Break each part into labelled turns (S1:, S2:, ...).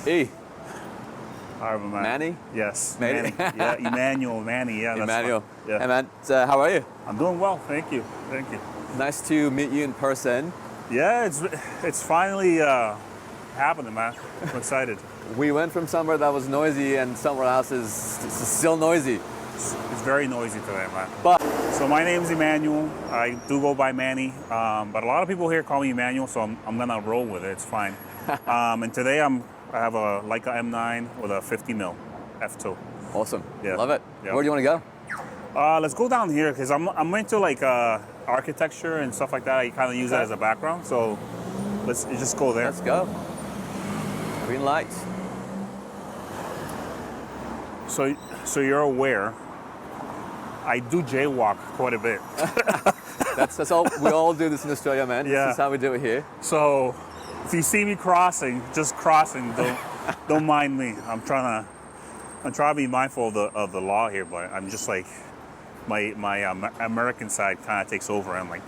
S1: E.
S2: All right, man.
S1: Manny?
S2: Yes,
S1: Manny.
S2: Yeah, Emmanuel, Manny. Yeah,
S1: Emmanuel.
S2: That's fine.
S1: Hey man, how are you?
S2: I'm doing well. Thank you. Thank you.
S1: Nice to meet you in person.
S2: Yeah, it's finally happening, man. I'm excited.
S1: We went from somewhere that was noisy and somewhere else is still noisy.
S2: It's very noisy today, man.
S1: But
S2: So my name's Emmanuel. I do go by Manny, but a lot of people here call me Emmanuel, so I'm gonna roll with it. It's fine. And today I have a Leica M9 with a 50 mil f2.
S1: awesome.
S2: Yeah.
S1: Love it.
S2: Yeah.
S1: Where do you want to go?
S2: Let's go down here because I'm into like architecture and stuff like that. I kind of use that as a background, so let's just go there.
S1: Let's go. Green light.
S2: So you're aware, I do jaywalk quite a bit.
S1: That's all. We all do this in Australia, man.
S2: Yeah.
S1: This is how we do it here.
S2: So if you see me crossing, just crossing, don't mind me. I'm trying to be mindful of the law here, but I'm just like my American side kind of takes over. I'm like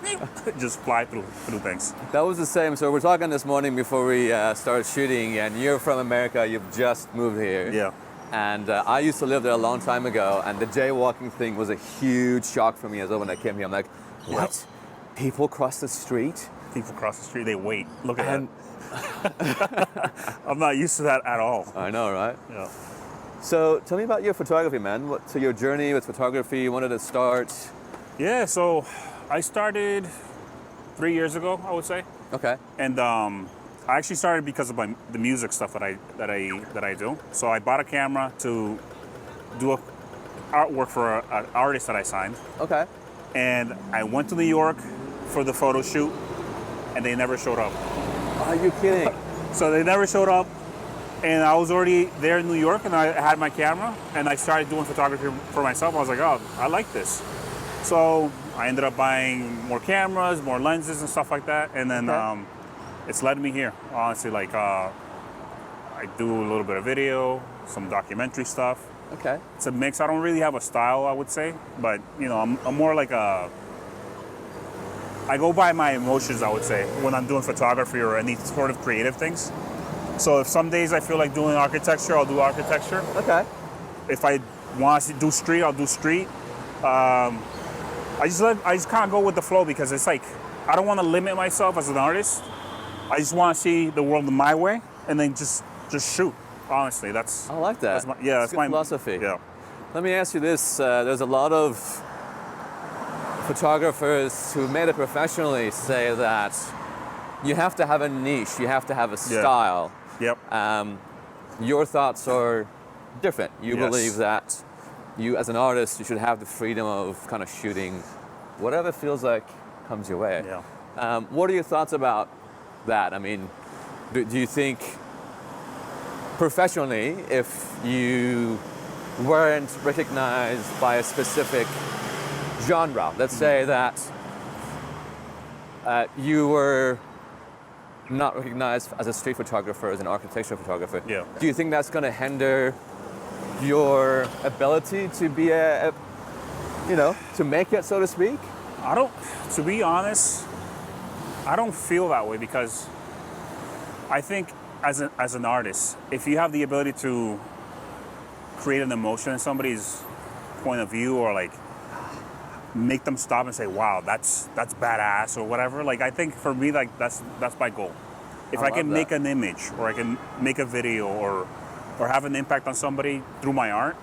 S2: just fly through things.
S1: That was the same. So we're talking this morning before we started shooting, and you're from America. You've just moved here.
S2: Yeah.
S1: And I used to live there a long time ago, and the jaywalking thing was a huge shock for me as well when I came here. I'm like, what?
S2: Yep.
S1: People cross the street?
S2: People cross the street, they wait. Look at
S1: And
S2: that. I'm not used to that at all.
S1: I know, right?
S2: Yeah.
S1: So tell me about your photography, man. So your journey with photography, when did it start?
S2: Yeah, so I started 3 years ago, I would say.
S1: Okay.
S2: And I actually started because of the music stuff that I do. So I bought a camera to do artwork for an artist that I signed.
S1: Okay.
S2: And I went to New York for the photo shoot, and they never showed up.
S1: Are you kidding?
S2: So they never showed up, and I was already there in New York, and I had my camera, and I started doing photography for myself. I was like, oh, I like this. So I ended up buying more cameras, more lenses, and stuff like that, and then it's led me here. Honestly, like I do a little bit of video, some documentary stuff.
S1: Okay.
S2: It's a mix. I don't really have a style, I would say, but you know, I'm more like I go by my emotions, I would say, when I'm doing photography or any sort of creative things. So if some days I feel like doing architecture, I'll do architecture.
S1: Okay.
S2: If I want to do street, I'll do street. I just kind of go with the flow because it's like I don't want to limit myself as an artist. I just want to see the world my way and then just shoot. Honestly, that's
S1: I like that.
S2: That's my
S1: philosophy.
S2: Yeah.
S1: Let me ask you this. There's a lot of photographers who made it professionally say that you have to have a niche, you have to have a style.
S2: Yep.
S1: Your thoughts are different. You
S2: Yes.
S1: believe that you, as an artist, you should have the freedom of kind of shooting whatever feels like comes your way.
S2: Yeah.
S1: What are your thoughts about that? I mean, do you think professionally, if you weren't recognized by a specific genre, let's say that you were not recognized as a street photographer, as an architectural photographer,
S2: Yeah.
S1: do you think that's going to hinder your ability to be to make it, so to speak?
S2: To be honest, I don't feel that way because I think as an artist, if you have the ability to create an emotion in somebody's point of view or like make them stop and say, wow, that's badass or whatever, like I think for me, like that's my goal. If I can make an image or I can make a video or have an impact on somebody through my art,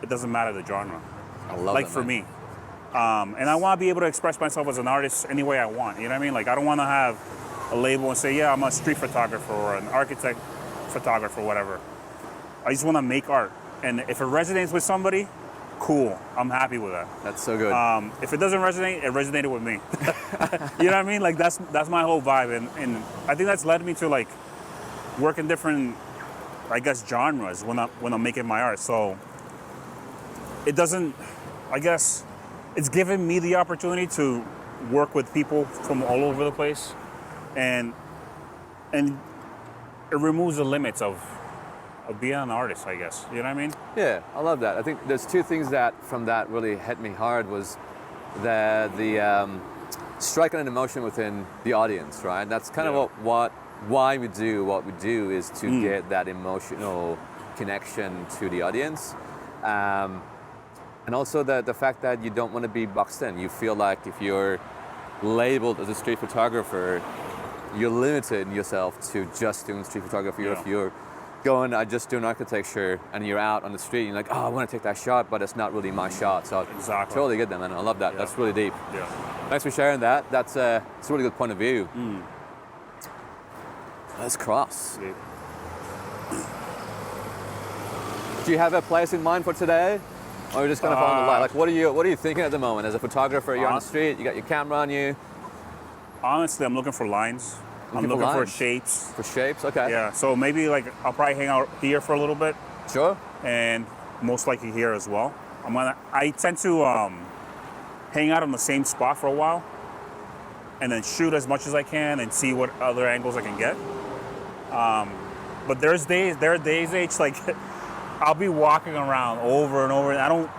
S2: it doesn't matter the genre.
S1: I love
S2: like
S1: that,
S2: for
S1: man.
S2: me. And I want to be able to express myself as an artist any way I want. You know what I mean? Like I don't want to have a label and say, yeah, I'm a street photographer or an architect photographer, whatever. I just want to make art. And if it resonates with somebody, cool. I'm happy with that.
S1: That's so good.
S2: If it doesn't resonate, it resonated with me. You know what I mean? Like that's my whole vibe. And I think that's led me to like work in different, I guess, genres when I'm making my art. So it doesn't, I guess, it's given me the opportunity to work with people from all over the place. And it removes the limits of being an artist, I guess. You know what I mean?
S1: Yeah, I love that. I think there's two things that from that really hit me hard was the striking an emotion within the audience, right? That's kind of what why we do what we do is to get that emotional connection to the audience. And also the fact that you don't want to be boxed in. You feel like if you're labeled as a street photographer, you're limited yourself to just doing street photography. Or if you're going, I just do an architecture, and you're out on the street, and you're like, oh, I want to take that shot, but it's not really my shot. So
S2: exactly.
S1: Totally get that, man. I love that.
S2: Yeah.
S1: That's really deep.
S2: Yeah.
S1: Thanks for sharing that. That's a really good point of view. Let's cross.
S2: Yeah.
S1: Do you have a place in mind for today? Or you're just kind of following the light? Like, what are you thinking at the moment? As a photographer, you're on the street, you got your camera on you.
S2: Honestly, I'm looking for lines. I'm looking for shapes.
S1: For shapes, okay.
S2: Yeah, so maybe like I'll probably hang out here for a little bit.
S1: Sure.
S2: And most likely here as well. I tend to hang out on the same spot for a while, and then shoot as much as I can and see what other angles I can get. But there are days, H, like I'll be walking around over and over, and I don't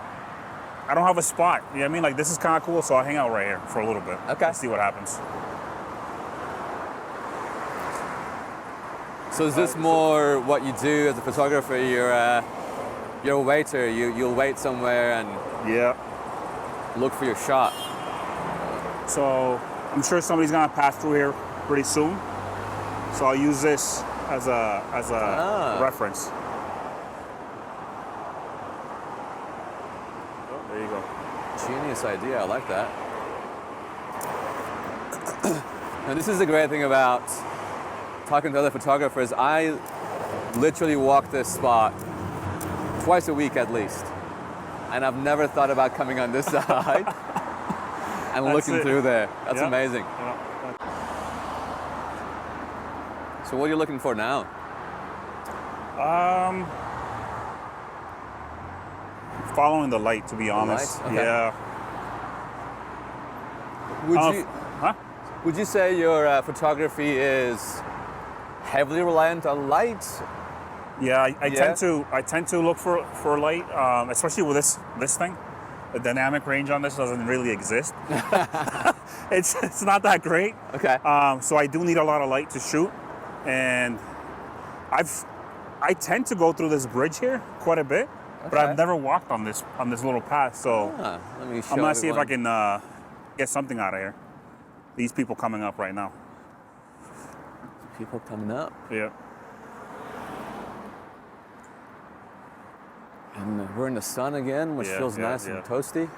S2: have a spot. You know what I mean? Like, this is kind of cool, so I'll hang out right here for a little bit.
S1: Okay.
S2: And see what happens.
S1: So is this more what you do as a photographer? You're a waiter. You'll wait somewhere and look for your shot.
S2: So I'm sure somebody's gonna pass through here pretty soon. So I'll use this as a reference. Oh, there you go.
S1: Genius idea. I like that. And this is the great thing about talking to other photographers. I literally walk this spot twice a week at least, and I've never thought about coming on this side and looking through there. That's amazing.
S2: Yeah.
S1: So what are you looking for now?
S2: Following the light, to be honest.
S1: Okay.
S2: Yeah.
S1: Would you say your photography is heavily reliant on light?
S2: Yeah, I tend to look for light, especially with this thing. The dynamic range on this doesn't really exist. It's not that great.
S1: Okay.
S2: So I do need a lot of light to shoot, and I tend to go through this bridge here quite a bit, but I've never walked on this little path. So
S1: let me show
S2: I'm gonna see if I
S1: everyone.
S2: can get something out of here. These people coming up right now.
S1: People coming up.
S2: Yeah.
S1: And we're in the sun again, which feels nice and toasty.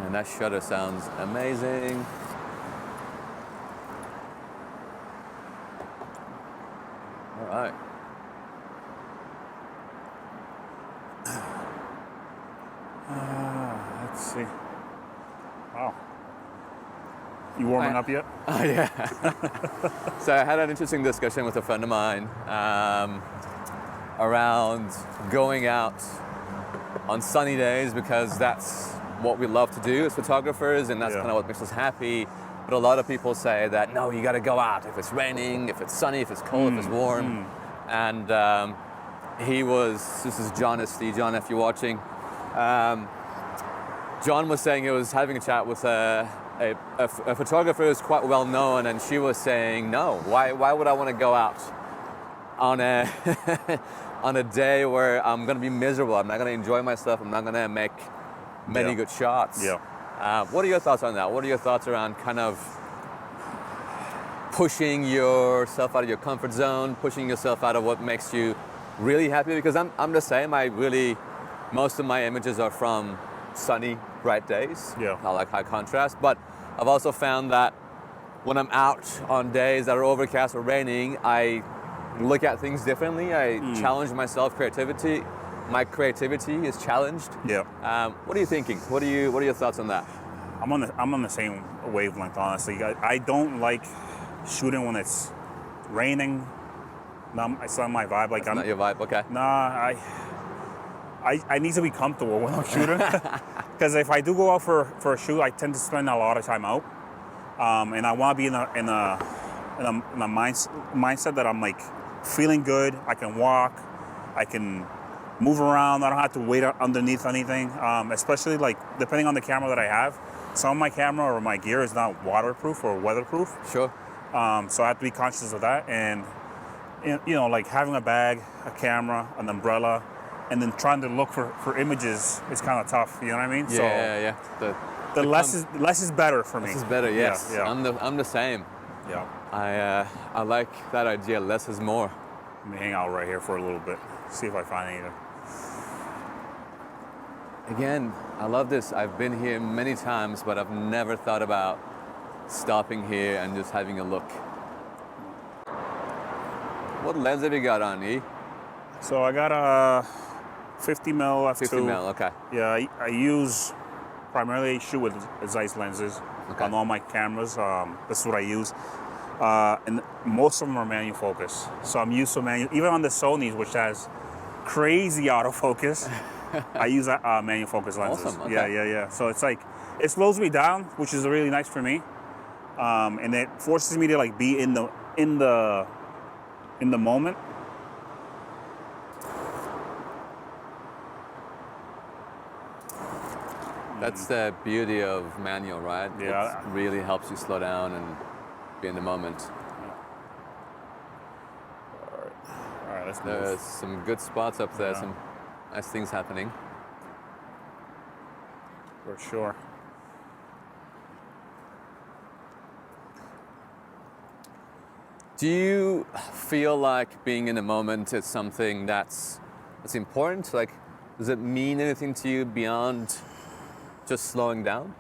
S1: And that shutter sounds amazing. All right.
S2: Let's see. Wow. You warming up yet?
S1: Oh, yeah. So I had an interesting discussion with a friend of mine around going out on sunny days, because that's what we love to do as photographers, and that's kind of what makes us happy. But a lot of people say that, no, you got to go out if it's raining, if it's sunny, if it's cold, if it's warm. And this is John S.D. John, if you're watching, John was saying he was having a chat with a photographer who's quite well known, and she was saying, no, why would I want to go out on a on a day where I'm going to be miserable? I'm not going to enjoy myself. I'm not going to make many good shots.
S2: Yeah.
S1: What are your thoughts on that? What are your thoughts around kind of pushing yourself out of your comfort zone, pushing yourself out of what makes you really happy? Because I'm the same. Most of my images are from sunny, bright days.
S2: Yeah.
S1: I like high contrast, but I've also found that when I'm out on days that are overcast or raining, I look at things differently. I challenge myself. My creativity is challenged.
S2: Yeah.
S1: What are you thinking? What are your thoughts on that?
S2: I'm on the same wavelength, honestly. I don't like shooting when it's raining. It's not my vibe. Like,
S1: Not your vibe, okay.
S2: Nah, I need to be comfortable when I'm shooting, because if I do go out for a shoot, I tend to spend a lot of time out, and I want to be in a mindset that I'm like feeling good. I can walk, I can move around. I don't have to wait underneath anything. Especially like depending on the camera that I have. Some of my camera or my gear is not waterproof or weatherproof.
S1: Sure.
S2: So I have to be conscious of that. And you know, like having a bag, a camera, an umbrella, and then trying to look for images is kind of tough. You know what I mean?
S1: Yeah.
S2: The less is better for me.
S1: Less is better. Yes.
S2: Yeah.
S1: I'm the same.
S2: Yeah.
S1: I like that idea. Less is more.
S2: Let me hang out right here for a little bit. See if I find anything.
S1: Again, I love this. I've been here many times, but I've never thought about stopping here and just having a look. What lens have you got on, E?
S2: So I got a 50 mil f2.
S1: 50 mil, okay.
S2: Yeah, I use primarily shoot with Zeiss lenses on all my cameras. This is what I use. And most of them are manual focus. So I'm used to manual, even on the Sony's, which has crazy autofocus, I use manual focus lenses.
S1: Awesome, okay.
S2: Yeah. So it's like, it slows me down, which is really nice for me. And it forces me to like be in the moment.
S1: That's the beauty of manual, right?
S2: Yeah.
S1: It really helps you slow down and be in the moment.
S2: All right, let's move.
S1: There's some good spots up there,
S2: Yeah.
S1: some nice things happening.
S2: For sure.
S1: Do you feel like being in the moment is something that's important? Like, does it mean anything to you beyond just slowing down?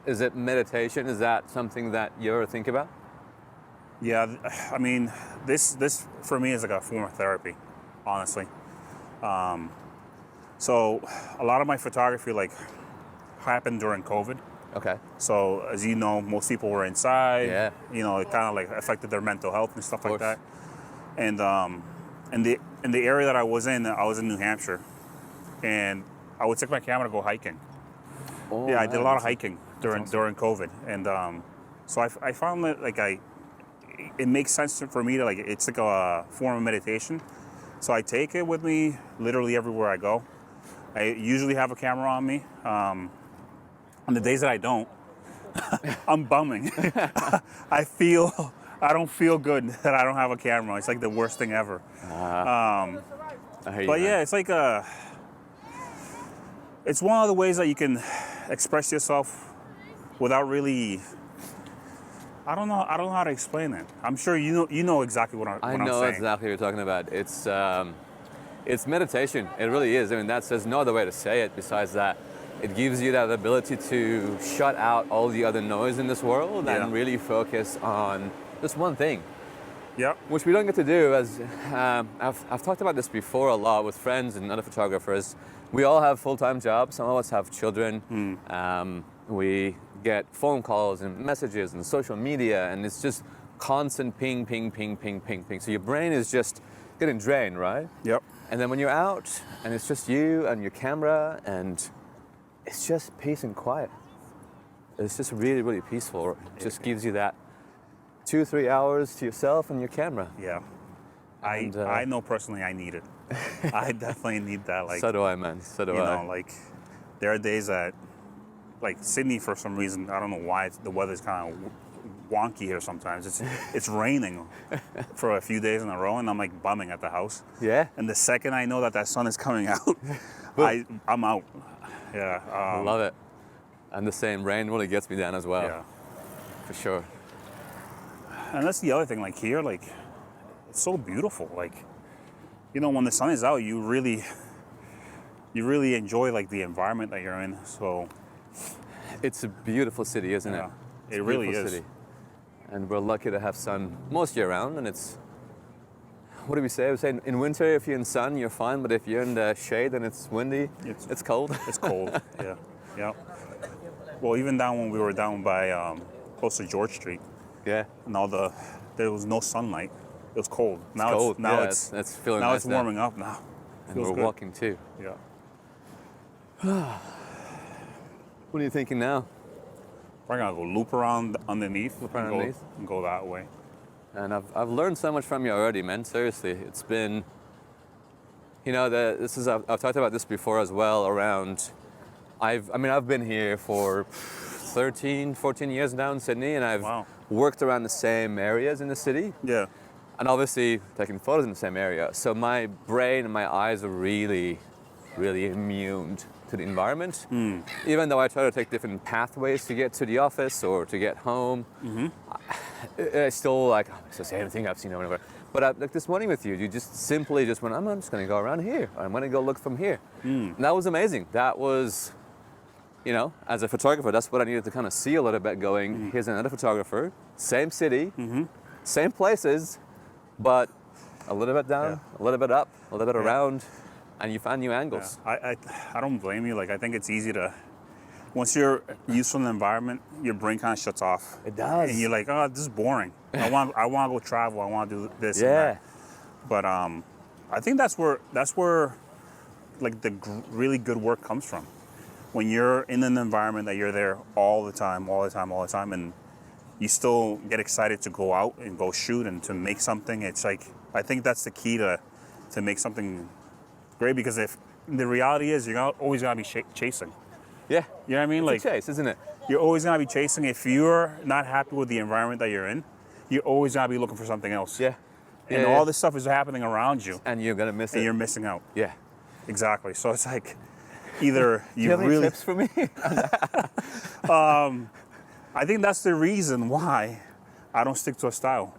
S1: Is it meditation? Is that something that you ever think about?
S2: Yeah, I mean, this for me is like a form of therapy, honestly. So a lot of my photography like happened during COVID.
S1: Okay.
S2: So as you know, most people were inside.
S1: Yeah.
S2: You know, it kind of like affected their mental health and stuff like
S1: course.
S2: that. And in the area that I was in New Hampshire, and I would take my camera to go hiking.
S1: Oh,
S2: Yeah, I did a
S1: man,
S2: lot of
S1: that's
S2: hiking
S1: awesome.
S2: during COVID, and so I found that like it makes sense for me to like it's like a form of meditation. So I take it with me literally everywhere I go. I usually have a camera on me. On the days that I don't, I'm bumming. I don't feel good that I don't have a camera. It's like the worst thing ever.
S1: I hear you,
S2: But yeah,
S1: man.
S2: it's like it's one of the ways that you can express yourself without really. I don't know how to explain it. I'm sure you know exactly what I'm saying.
S1: I know exactly what you're talking about. It's meditation. It really is. I mean, there's no other way to say it besides that. It gives you that ability to shut out all the other noise in this world and really focus on just one thing.
S2: Yep.
S1: Which we don't get to do. As I've talked about this before a lot with friends and other photographers. We all have full-time jobs. Some of us have children. We get phone calls and messages and social media, and it's just constant ping, ping, ping, ping, ping, ping. So your brain is just getting drained, right?
S2: Yep.
S1: And then when you're out and it's just you and your camera and it's just peace and quiet. It's just really, really peaceful. It just gives you that 2-3 hours to yourself and your camera.
S2: Yeah.
S1: And,
S2: I know personally I need it. I definitely need that. Like,
S1: so do I, man. So do
S2: you
S1: I.
S2: know, like there are days that, like Sydney, for some reason, I don't know why the weather's kind of wonky here sometimes. It's raining for a few days in a row, and I'm like bumming at the house.
S1: Yeah?
S2: And the second I know that sun is coming out, I'm out. Yeah.
S1: I love it. And the same rain really gets me down as well.
S2: Yeah.
S1: For sure.
S2: And that's the other thing. Like here, like it's so beautiful. Like, you know, when the sun is out, you really enjoy like the environment that you're in. So
S1: It's a beautiful city, isn't it?
S2: yeah,
S1: It's
S2: it
S1: a
S2: really
S1: beautiful
S2: is.
S1: city. And we're lucky to have sun most year round. And it's, what do we say? We say in winter, if you're in sun, you're fine. But if you're in the shade and it's windy, it's cold.
S2: It's cold. Yeah. Well, even down when we were down by close to George Street,
S1: Yeah.
S2: and there was no sunlight. It was cold. Now
S1: It's cold.
S2: now
S1: Yeah,
S2: it's
S1: it's feeling
S2: now
S1: nice
S2: it's
S1: now.
S2: warming up now.
S1: And
S2: Feels
S1: we're
S2: good.
S1: walking too.
S2: Yeah.
S1: What are you thinking now?
S2: We're gonna go loop around underneath.
S1: Loop around
S2: and
S1: underneath?
S2: and go that way.
S1: And I've learned so much from you already, man. Seriously, it's been You know, I've talked about this before as well. I've been here for 13, 14 years now in Sydney, and I've
S2: Wow.
S1: worked around the same areas in the city,
S2: Yeah.
S1: and obviously taking photos in the same area. So my brain and my eyes are really, really immune to the environment. Even though I try to take different pathways to get to the office or to get home, it's still like, it's the same thing I've seen over and over. But like this morning with you, you just simply just went, I'm just going to go around here. I'm going to go look from here. And that was amazing. That was, you know, as a photographer, that's what I needed to kind of see a little bit going, here's another photographer, same city, same places, but a little bit down, a little bit up, a little bit around, and you find new angles.
S2: Yeah. I don't blame you. Like, I think it's easy to, once you're used to the environment, your brain kind of shuts off.
S1: It does.
S2: And you're like, oh, this is boring. I want to go travel. I want to do this and
S1: Yeah.
S2: that. But I think that's where like the really good work comes from. When you're in an environment that you're there all the time, and you still get excited to go out and go shoot and to make something. It's like, I think that's the key to make something great, because if the reality is you're always gonna be chasing.
S1: Yeah.
S2: You know what I mean?
S1: It's a chase, isn't it?
S2: You're always gonna be chasing. If you're not happy with the environment that you're in, you're always gonna be looking for something else.
S1: Yeah.
S2: And all this stuff is happening around you,
S1: And you're going to miss it.
S2: and you're missing out.
S1: Yeah.
S2: Exactly. So it's like, either
S1: Do you
S2: you
S1: have any
S2: really.
S1: tips for me?
S2: I think that's the reason why I don't stick to a style.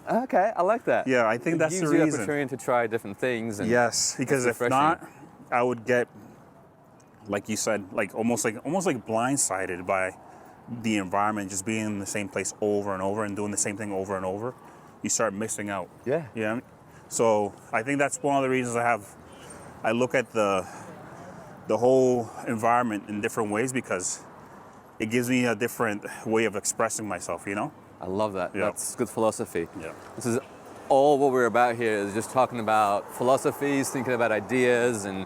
S1: Okay, I like that.
S2: Yeah, I think that's the
S1: gives you the
S2: reason.
S1: opportunity to try different things. And
S2: Yes, because if
S1: refreshing.
S2: not, I would get, like you said, like almost like blindsided by the environment, just being in the same place over and over and doing the same thing over and over. You start missing out.
S1: Yeah.
S2: Yeah. So I think that's one of the reasons I look at the whole environment in different ways, because it gives me a different way of expressing myself, you know?
S1: I love that.
S2: Yeah.
S1: That's good philosophy.
S2: Yeah.
S1: This is all what we're about here, is just talking about philosophies, thinking about ideas, and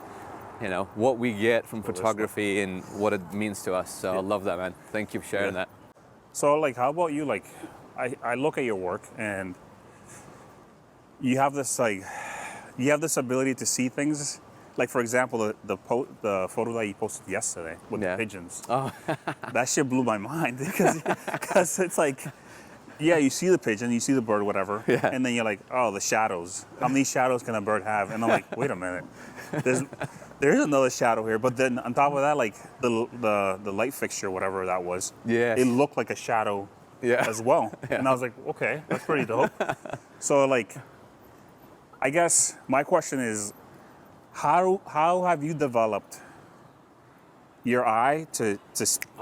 S1: you know what we get from photography and what it means to us. So I love that, man. Thank you for sharing that.
S2: So like, how about you? Like, I look at your work, and you have this ability to see things. Like, for example, the photo that you posted yesterday with the pigeons.
S1: Oh.
S2: That shit blew my mind, because it's like, yeah, you see the pigeon, you see the bird, whatever, and then you're like, oh, the shadows. How many shadows can a bird have? And I'm like, wait a minute, there is another shadow here. But then on top of that, like the light fixture, whatever that was, it looked like a shadow as well. And I was like, okay, that's pretty dope. So like, I guess my question is, how have you developed your eye to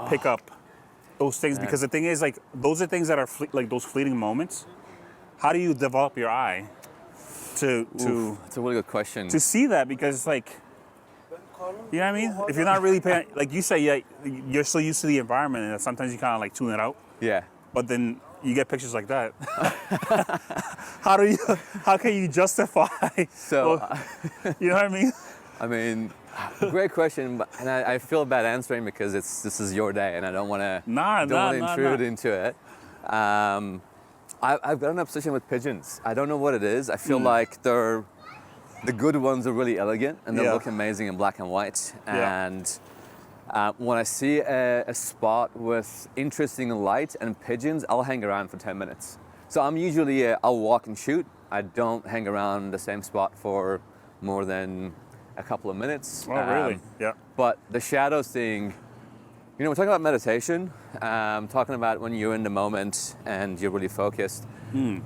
S2: pick up those things?
S1: Man.
S2: Because the thing is, like, those are things that are like those fleeting moments. How do you develop your eye to
S1: That's a really good question.
S2: to see that? Because like, you know what I mean? If you're not really paying, like you say, yeah, you're so used to the environment, and sometimes you kind of like tune it out.
S1: Yeah.
S2: But then you get pictures like that. How can you justify?
S1: So,
S2: You know what I mean?
S1: I mean, great question, and I feel bad answering because this is your day, and I don't want to intrude into it. I've got an obsession with pigeons. I don't know what it is. I feel like the good ones are really elegant and they look amazing in black and white. And when I see a spot with interesting light and pigeons, I'll hang around for 10 minutes. So I'm usually, I'll walk and shoot. I don't hang around the same spot for more than a couple of minutes.
S2: Oh, really? Yeah.
S1: But the shadows thing, you know, we're talking about meditation, talking about when you're in the moment and you're really focused. This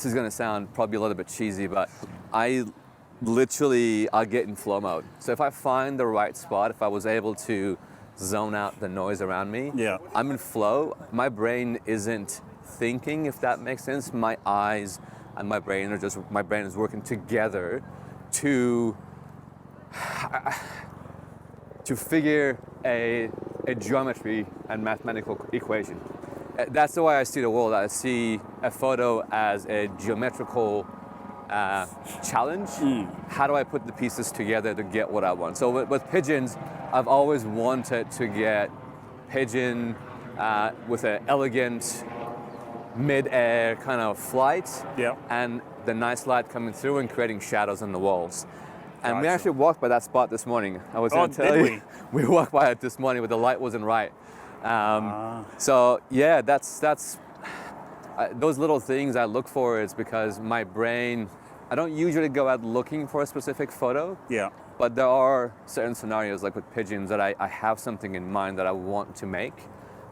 S1: is gonna sound probably a little bit cheesy, but I'll get in flow mode. So if I find the right spot, if I was able to zone out the noise around me, I'm in flow. My brain isn't thinking, if that makes sense. My eyes and my brain is working together to figure a geometry and mathematical equation. That's the way I see the world. I see a photo as a geometrical challenge. How do I put the pieces together to get what I want? So with pigeons, I've always wanted to get pigeon with an elegant mid-air kind of flight.
S2: Yeah.
S1: And the nice light coming through and creating shadows on the walls. And we
S2: Gotcha.
S1: actually walked by that spot this morning. I was going to tell
S2: did
S1: you. We walked by it this morning, but the light wasn't right.
S2: Ah.
S1: So yeah, that's those little things I look for is because my brain, I don't usually go out looking for a specific photo,
S2: Yeah.
S1: but there are certain scenarios like with pigeons that I have something in mind that I want to make,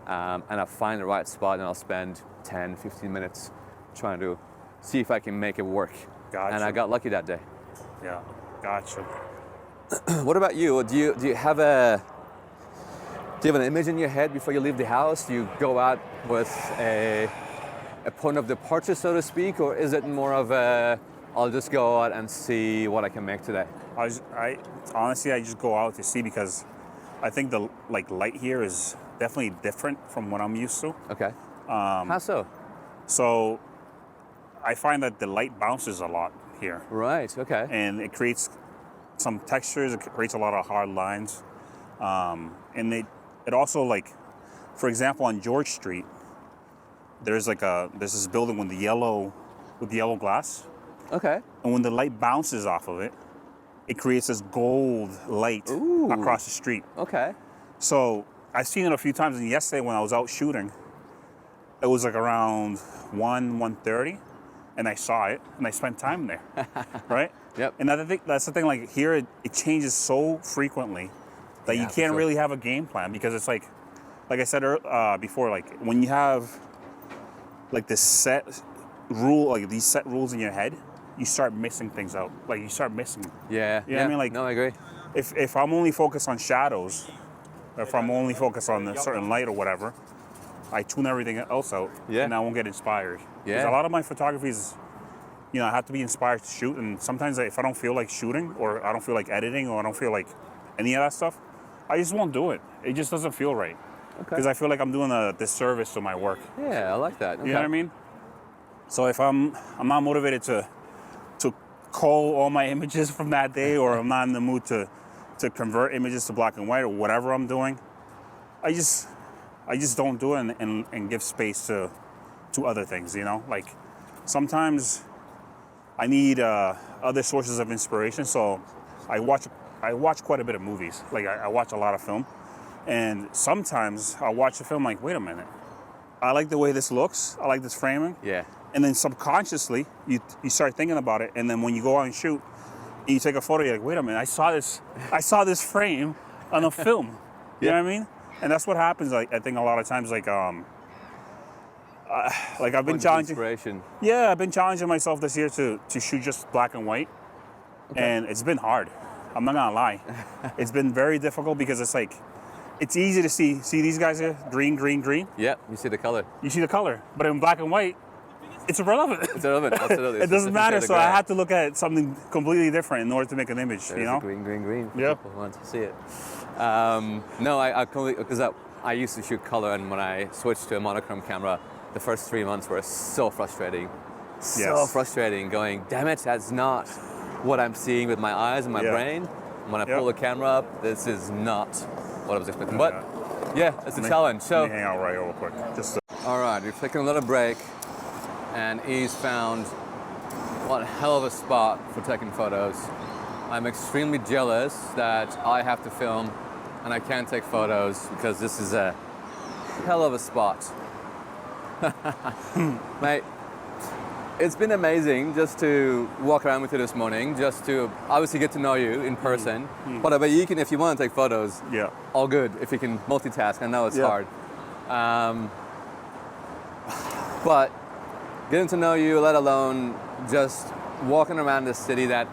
S1: and I find the right spot and I'll spend 10, 15 minutes trying to see if I can make it work.
S2: Gotcha.
S1: And I got lucky that day.
S2: Yeah. Gotcha.
S1: What about you? Do you have an image in your head before you leave the house? Do you go out with a point of departure, so to speak, or is it more of a I'll just go out and see what I can make today?
S2: I honestly I just go out to see because I think the light here is definitely different from what I'm used to.
S1: Okay. How so?
S2: So I find that the light bounces a lot here,
S1: Right. Okay.
S2: and it creates some textures. It creates a lot of hard lines, and it also, like, for example, on George Street, there's this building with the yellow glass,
S1: Okay.
S2: and when the light bounces off of it, it creates this gold light
S1: Ooh.
S2: across the street.
S1: Okay.
S2: So I've seen it a few times, and yesterday when I was out shooting, it was like around 1:30, and I saw it, and I spent time there, right?
S1: Yep.
S2: And that's the thing, like here, it changes so frequently that
S1: Yeah,
S2: you
S1: for
S2: can't
S1: sure.
S2: really have a game plan because it's like I said before, like when you have like this set rule, like these set rules in your head, you start missing things out. Like you start missing.
S1: Yeah.
S2: You know what I mean? Like-
S1: no, I agree.
S2: If I'm only focused on shadows, or if I'm only focused on a certain light or whatever, I tune everything else out,
S1: Yeah.
S2: and I won't get inspired. 'Cause
S1: Yeah.
S2: a lot of my photography is, I have to be inspired to shoot, and sometimes if I don't feel like shooting, or I don't feel like editing, or I don't feel like any of that stuff, I just won't do it. It just doesn't feel right.
S1: Okay.
S2: Because I feel like I'm doing a disservice to my work.
S1: Yeah, I like that. Okay.
S2: You know what I mean? So if I'm not motivated to cull all my images from that day, or I'm not in the mood to convert images to black and white, or whatever I'm doing, I just don't do it and give space to other things. Like sometimes I need other sources of inspiration. So I watch quite a bit of movies. Like I watch a lot of film, and sometimes I'll watch a film like, wait a minute, I like the way this looks. I like this framing.
S1: Yeah.
S2: And then subconsciously, you start thinking about it, and then when you go out and shoot, and you take a photo, you're like, wait a minute, I saw this frame on a film. You know what I mean? And that's what happens. Like I think a lot of times, like I've been
S1: Point of
S2: challenging.
S1: inspiration.
S2: Yeah, I've been challenging myself this year to shoot just black and white, and it's been hard. I'm not gonna lie, it's been very difficult because it's like, it's easy to see these guys here, green, green, green.
S1: Yeah, you see the color.
S2: You see the color, but in black and white, it's irrelevant.
S1: It's irrelevant. Absolutely.
S2: It
S1: It's
S2: doesn't
S1: just
S2: matter,
S1: different
S2: so I
S1: shade of
S2: have to look at something completely different in order to make an image.
S1: There's
S2: You know?
S1: the green, green, green. For
S2: Yeah.
S1: people who want to see it. No, I completely, because I used to shoot color, and when I switched to a monochrome camera, the first 3 months were so frustrating. So
S2: Yes.
S1: frustrating. Going, damn it, that's not what I'm seeing with my eyes and my
S2: Yeah.
S1: brain. When I
S2: Yeah.
S1: pull the camera up, this is not what I was expecting. But yeah, it's a challenge.
S2: Let
S1: So.
S2: me hang out right real quick. Just
S1: All right, we've taken a little break, and he's found one hell of a spot for taking photos. I'm extremely jealous that I have to film and I can't take photos because this is a hell of a spot. Mate, it's been amazing just to walk around with you this morning, just to obviously get to know you in person. But I bet you can, if you want to take photos,
S2: yeah.
S1: all good if you can multitask. I know it's
S2: Yeah.
S1: hard. But getting to know you, let alone just walking around this city that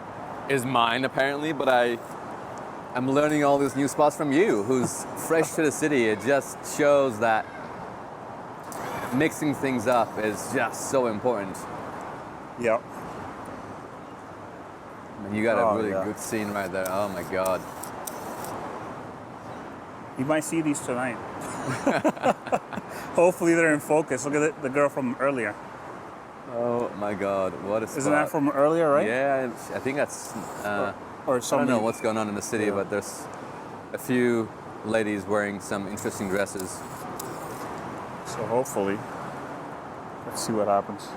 S1: is mine apparently, but I'm learning all these new spots from you, who's fresh to the city. It just shows that mixing things up is just so important.
S2: Yeah.
S1: And you got
S2: Oh,
S1: a really
S2: yeah.
S1: good scene right there. Oh my God.
S2: You might see these tonight. Hopefully they're in focus. Look at the girl from earlier.
S1: Oh my God, what a spot.
S2: Isn't that from earlier, right?
S1: Yeah, I think that's,
S2: Or
S1: I don't
S2: somebody.
S1: know what's going on in the city,
S2: Yeah.
S1: but there's a few ladies wearing some interesting dresses.
S2: So hopefully, let's see what happens.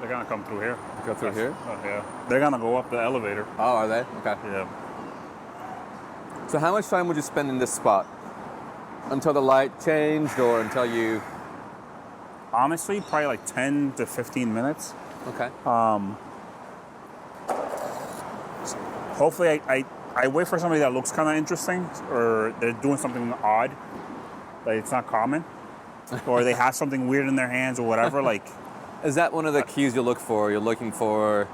S2: They're gonna come through here.
S1: Go through here?
S2: Oh, yeah. They're gonna go up the elevator.
S1: Oh, are they? Okay.
S2: Yeah.
S1: So how much time would you spend in this spot? Until the light changed or until you...
S2: Honestly, probably like 10 to 15 minutes.
S1: Okay.
S2: Hopefully, I wait for somebody that looks kind of interesting, or they're doing something odd, like it's not common, or they have something weird in their hands or whatever. Like,
S1: Is that one of the keys you look for? You're looking for...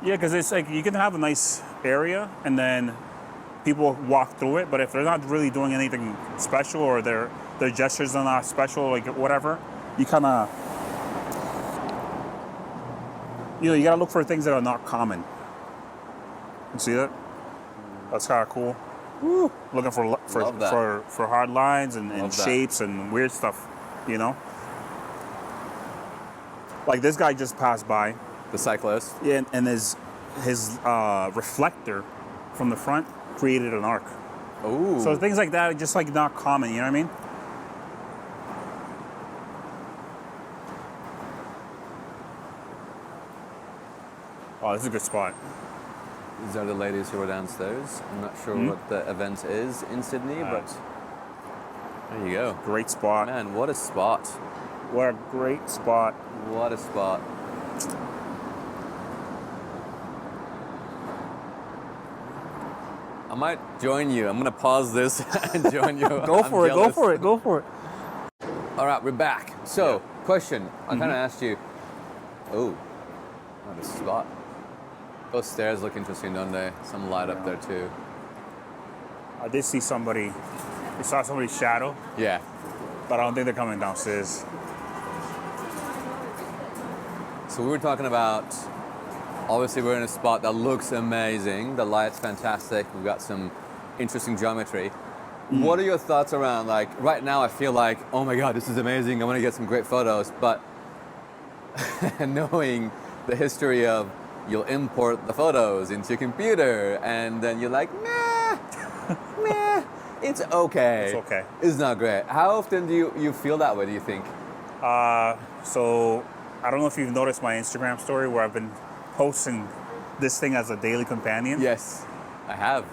S2: yeah, because it's like you can have a nice area and then people walk through it, but if they're not really doing anything special or their gestures are not special, like whatever, you kind of, you gotta look for things that are not common. You see that? That's kind of cool. Woo. Looking for hard lines and shapes and weird stuff, Like this guy just passed by.
S1: The cyclist?
S2: Yeah, and his reflector from the front created an arc.
S1: Ooh.
S2: So things like that are just like not common, you know what I mean? Oh, this is a good spot.
S1: These are the ladies who are downstairs. I'm not sure what the event is in Sydney, but there you go.
S2: Great spot.
S1: Man, what a spot.
S2: What a great spot.
S1: What a spot. I might join you. I'm going to pause this and join you.
S2: Go for it.
S1: All right, we're back. So, question. I kind of asked you, what a spot. Those stairs look interesting, don't they? Some light up there too.
S2: I did see somebody. We saw somebody's shadow,
S1: Yeah.
S2: but I don't think they're coming downstairs.
S1: So we were talking about, obviously we're in a spot that looks amazing. The light's fantastic. We've got some interesting geometry. What are your thoughts around, like, right now I feel like, oh my God, this is amazing. I want to get some great photos. But knowing the history of, you'll import the photos into your computer and then you're like, nah, it's okay.
S2: It's okay.
S1: It's not great. How often do you feel that way, do you think?
S2: So I don't know if you've noticed my Instagram story where I've been posting this thing as a daily companion.
S1: Yes, I have.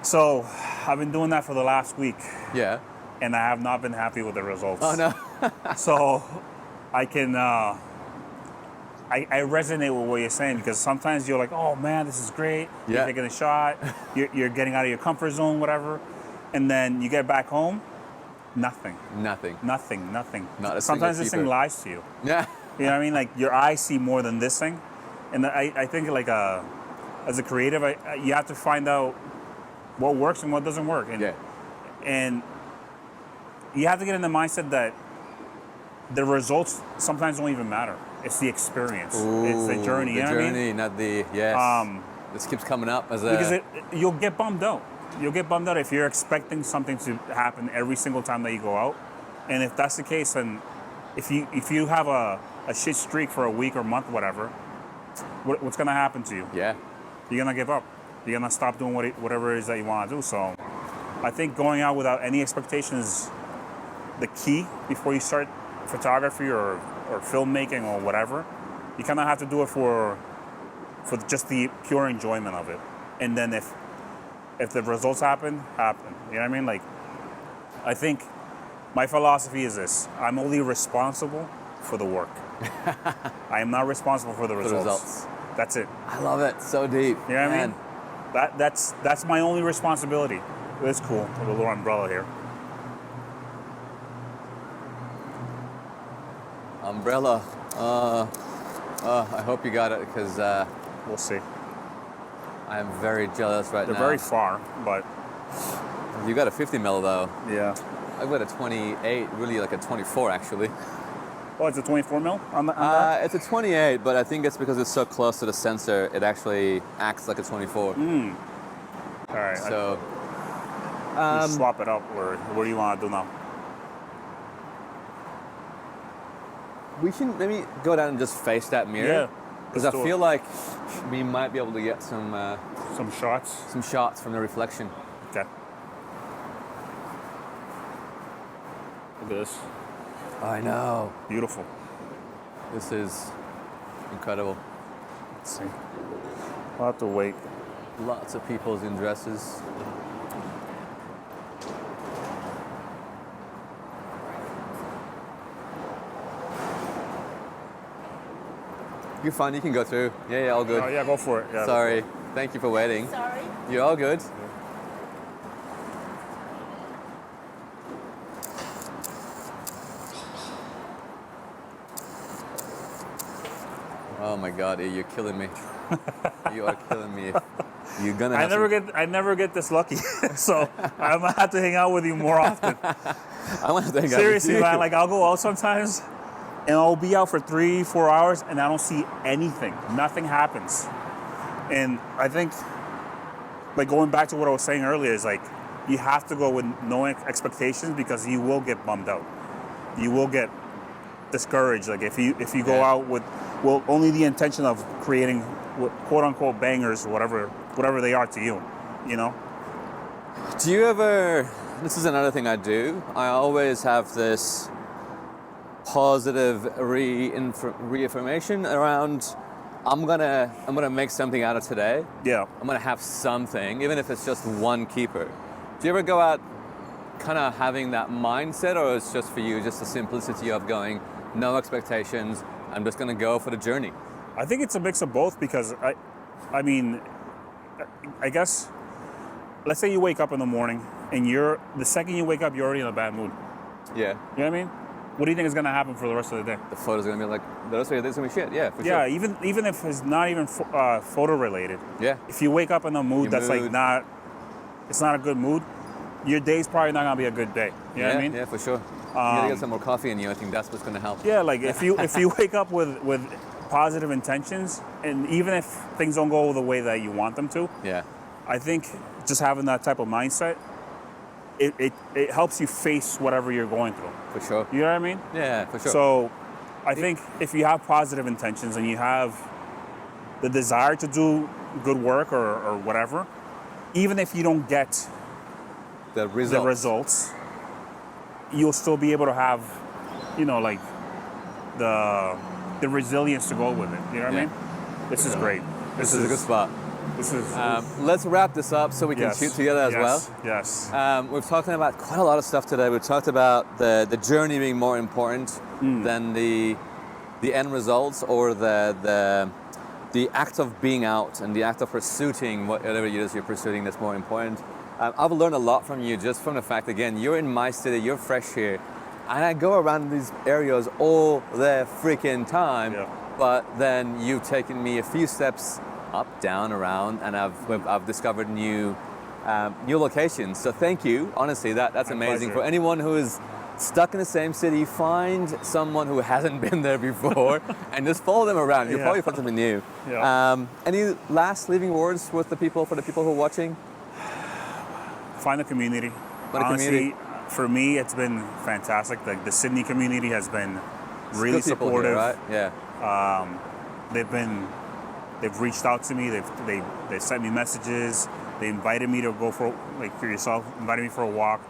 S2: So I've been doing that for the last week.
S1: Yeah.
S2: And I have not been happy with the results.
S1: Oh no.
S2: So I can, I resonate with what you're saying, because sometimes you're like, oh man, this is great.
S1: Yeah.
S2: You're taking a shot. You're getting out of your comfort zone, whatever. And then you get back home, nothing.
S1: Not a
S2: Sometimes
S1: single
S2: this thing
S1: keeper.
S2: lies to you.
S1: Yeah.
S2: You know what I mean? Like your eyes see more than this thing. And I think like as a creative, you have to find out what works and what doesn't work. And you have to get in the mindset that the results sometimes don't even matter. It's the experience. It's the journey. You know what I mean?
S1: Not the, yes. This keeps coming up as a...
S2: Because you'll get bummed out. You'll get bummed out if you're expecting something to happen every single time that you go out. And if that's the case, then if you have a shit streak for a week or month, whatever, what's going to happen to you?
S1: Yeah.
S2: You're going to give up. You're going to stop doing whatever it is that you want to do. So I think going out without any expectation is the key before you start photography or filmmaking or whatever. You kind of have to do it for just the pure enjoyment of it. And then if the results happen. You know what I mean? Like, I think my philosophy is this: I'm only responsible for the work. I am not responsible for the results. That's it.
S1: I love it. So deep.
S2: You know what I mean? That's my only responsibility. It's cool. With a little umbrella here.
S1: Umbrella. I hope you got it, because
S2: We'll see.
S1: I am very jealous right
S2: They're
S1: now.
S2: very far, but
S1: You got a 50 mil though.
S2: yeah.
S1: I've got a 28, really like a 24 actually.
S2: Oh, it's a 24 mil on that?
S1: It's a 28, but I think it's because it's so close to the sensor, it actually acts like a 24.
S2: All right.
S1: So,
S2: You swap it up, or what do you want to do now?
S1: we should maybe go down and just face that mirror.
S2: Yeah.
S1: Because I feel like we might be able to get some
S2: shots.
S1: some shots from the reflection.
S2: Okay. Look at this.
S1: I know.
S2: Beautiful.
S1: This is Incredible.
S2: Let's see. We'll have to wait.
S1: Lots of people in dresses. You're fine, you can go through. Yeah, all good.
S2: Oh, yeah, go for it. Yeah,
S1: Sorry. Thank you for waiting.
S3: Sorry.
S1: You're all good. Oh my God, you're killing me. You are killing me. You're gonna.
S2: I never get this lucky, so I'm gonna have to hang out with you more often.
S1: I want to hang out with
S2: Seriously,
S1: you.
S2: man. Like I'll go out sometimes, and I'll be out for 3-4 hours, and I don't see anything. Nothing happens, and I think, like going back to what I was saying earlier, is like you have to go with no expectations because you will get bummed out. You will get discouraged. Like if you go out with only the intention of creating quote unquote bangers, whatever they are to you, you know.
S1: Do you ever? This is another thing I do. I always have this positive reaffirmation around. I'm gonna make something out of today.
S2: Yeah.
S1: I'm gonna have something, even if it's just one keeper. Do you ever go out kind of having that mindset, or it's just for you just the simplicity of going, no expectations, I'm just gonna go for the journey?
S2: I think it's a mix of both because I mean, I guess, let's say you wake up in the morning and the second you wake up, you're already in a bad mood.
S1: Yeah.
S2: You know what I mean? What do you think is gonna happen for the rest of the day?
S1: The photos are gonna be like, the rest of it's gonna be shit. Yeah, for
S2: Yeah,
S1: sure.
S2: even if it's not even photo related.
S1: Yeah.
S2: If you wake up in a mood
S1: Your
S2: that's
S1: mood.
S2: like not, it's not a good mood, your day's probably not gonna be a good day. You know what I mean?
S1: Yeah, for sure. You gotta get some more coffee in you. I think that's what's gonna help.
S2: Yeah, like if you wake up with positive intentions, and even if things don't go the way that you want them to,
S1: Yeah.
S2: I think just having that type of mindset, it helps you face whatever you're going through.
S1: For sure.
S2: You know what I mean?
S1: Yeah, for sure.
S2: So I think if you have positive intentions and you have the desire to do good work or whatever, even if you don't get
S1: the
S2: the results, you'll still be able to have, you know, like the resilience to go with it. You know what I mean? This is great.
S1: This is a good spot.
S2: This is
S1: Let's wrap this up so we can shoot together as well.
S2: Yes.
S1: We've talked about quite a lot of stuff today. We've talked about the journey being more important than the end results, or the act of being out and the act of pursuing whatever it is you're pursuing that's more important. I've learned a lot from you just from the fact, again, you're in my city, you're fresh here, and I go around these areas all the freaking time, but then you've taken me a few steps up, down, around, and I've discovered new locations. So thank you. Honestly, that's amazing.
S2: Pleasure.
S1: For anyone who is stuck in the same city, find someone who hasn't been there before and just follow them around. You'll probably find something new.
S2: Yeah.
S1: Any last leaving words with for the people who are watching?
S2: Find a community.
S1: Find a
S2: Honestly,
S1: community.
S2: for me, it's been fantastic. Like the Sydney community has been really
S1: Good people
S2: supportive.
S1: here, right? Yeah.
S2: They've reached out to me. They've sent me messages. They invited me to go for yourself. Invited me for a walk.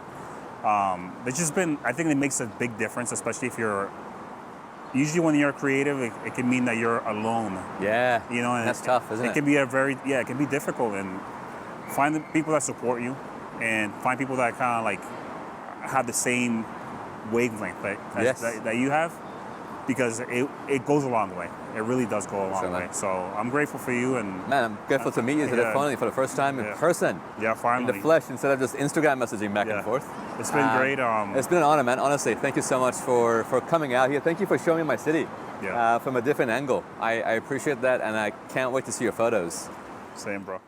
S2: It's just been. I think it makes a big difference, especially if you're. Usually, when you're creative, it can mean that you're alone.
S1: Yeah.
S2: You know, and
S1: that's tough, isn't it?
S2: It can be it can be difficult, and find the people that support you, and find people that kind of like have the same wavelength that you have, because it goes a long way. It really does go a long way. So I'm grateful for you, and
S1: man, I'm grateful to meet you today finally for the first time in person.
S2: Yeah, finally.
S1: In the flesh, instead of just Instagram messaging back and forth.
S2: It's been great.
S1: It's been an honor, man. Honestly, thank you so much for coming out here. Thank you for showing me my city from a different angle. I appreciate that, and I can't wait to see your photos.
S2: Same, bro.